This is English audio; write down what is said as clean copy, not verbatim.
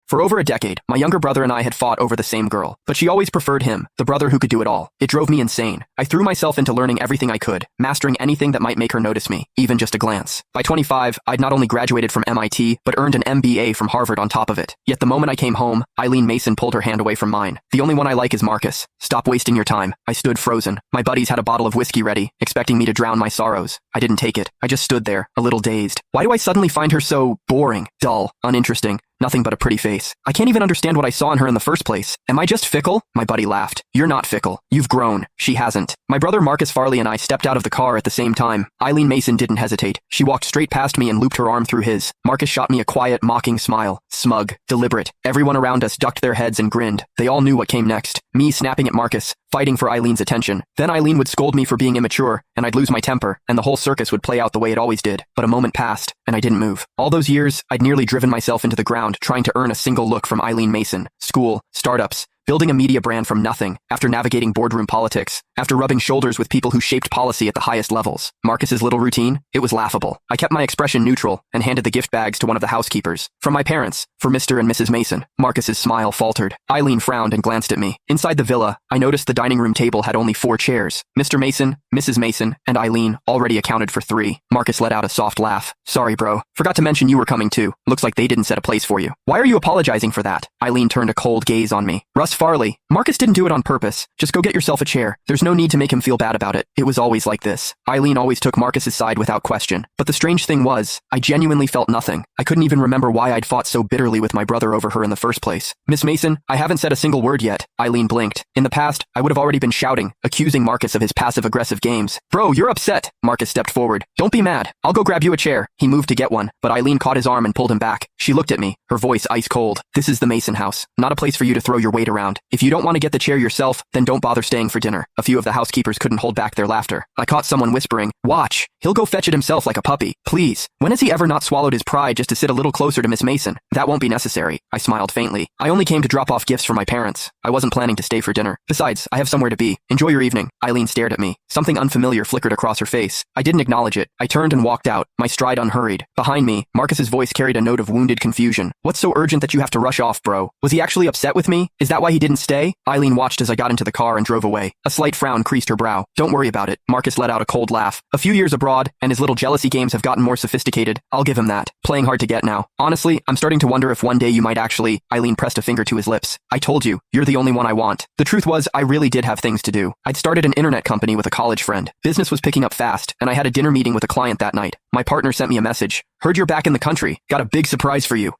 For over a decade, my younger brother and I had fought over the same girl, but she always preferred him, the brother who could do it all. It drove me insane. I threw myself into learning everything I could, mastering anything that might make her notice me, even just a glance. By 25, I'd not only graduated from MIT, but earned an MBA from Harvard on top of it. Yet the moment I came home, Eileen Mason pulled her hand away from mine. The only one I like is Marcus. Stop wasting your time. I stood frozen. My buddies had a bottle of whiskey ready, expecting me to drown my sorrows. I didn't take it. I just stood there, a little dazed. Why do I suddenly find her so boring, dull, uninteresting? Nothing but a pretty face. I can't even understand what I saw in her in the first place. Am I just fickle? My buddy laughed. You're not fickle. You've grown. She hasn't. My brother Marcus Farley and I stepped out of the car at the same time. Eileen Mason didn't hesitate. She walked straight past me and looped her arm through his. Marcus shot me a quiet, mocking smile. Smug. Deliberate. Everyone around us ducked their heads and grinned. They all knew what came next. Me snapping at Marcus, fighting for Eileen's attention. Then Eileen would scold me for being immature, and I'd lose my temper, and the whole circus would play out the way it always did. But a moment passed, and I didn't move. All those years, I'd nearly driven myself into the ground trying to earn a single look from Eileen Mason. School, startups, building a media brand from nothing, after navigating boardroom politics, after rubbing shoulders with people who shaped policy at the highest levels. Marcus's little routine? It was laughable. I kept my expression neutral and handed the gift bags to one of the housekeepers. From my parents, for Mr. and Mrs. Mason. Marcus's smile faltered. Eileen frowned and glanced at me. Inside the villa, I noticed the dining room table had only 4 chairs. Mr. Mason, Mrs. Mason, and Eileen already accounted for 3. Marcus let out a soft laugh. Sorry, bro. Forgot to mention you were coming too. Looks like they didn't set a place for you. Why are you apologizing for that? Eileen turned a cold gaze on me. Russ Farley. Marcus didn't do it on purpose. Just go get yourself a chair. There's no need to make him feel bad about it. It was always like this. Eileen always took Marcus's side without question. But the strange thing was, I genuinely felt nothing. I couldn't even remember why I'd fought so bitterly with my brother over her in the first place. Miss Mason, I haven't said a single word yet. Eileen blinked. In the past, I would have already been shouting, accusing Marcus of his passive-aggressive games. Bro, you're upset. Marcus stepped forward. Don't be mad. I'll go grab you a chair. He moved to get one, but Eileen caught his arm and pulled him back. She looked at me, her voice ice cold. This is the Mason house, not a place for you to throw your weight around. If you don't want to get the chair yourself, then don't bother staying for dinner. A few of the housekeepers couldn't hold back their laughter. I caught someone whispering, watch, he'll go fetch it himself like a puppy. Please. When has he ever not swallowed his pride just to sit a little closer to Miss Mason? That won't be necessary. I smiled faintly. I only came to drop off gifts for my parents. I wasn't planning to stay for dinner. Besides, I have somewhere to be. Enjoy your evening. Eileen stared at me. Something unfamiliar flickered across her face. I didn't acknowledge it. I turned and walked out, my stride unhurried. Behind me, Marcus's voice carried a note of wounded confusion. What's so urgent that you have to rush off, bro? Was he actually upset with me? Is that why he didn't stay? Eileen watched as I got into the car and drove away. A slight frown creased her brow. Don't worry about it. Marcus let out a cold laugh. A few years abroad, and his little jealousy games have gotten more sophisticated. I'll give him that. Playing hard to get now. Honestly, I'm starting to wonder if one day you might actually... Eileen pressed a finger to his lips. I told you, you're the only one I want. The truth was, I really did have things to do. I'd started an internet company with a college friend. Business was picking up fast, and I had a dinner meeting with a client that night. My partner sent me a message. Heard you're back in the country. Got a big surprise for you.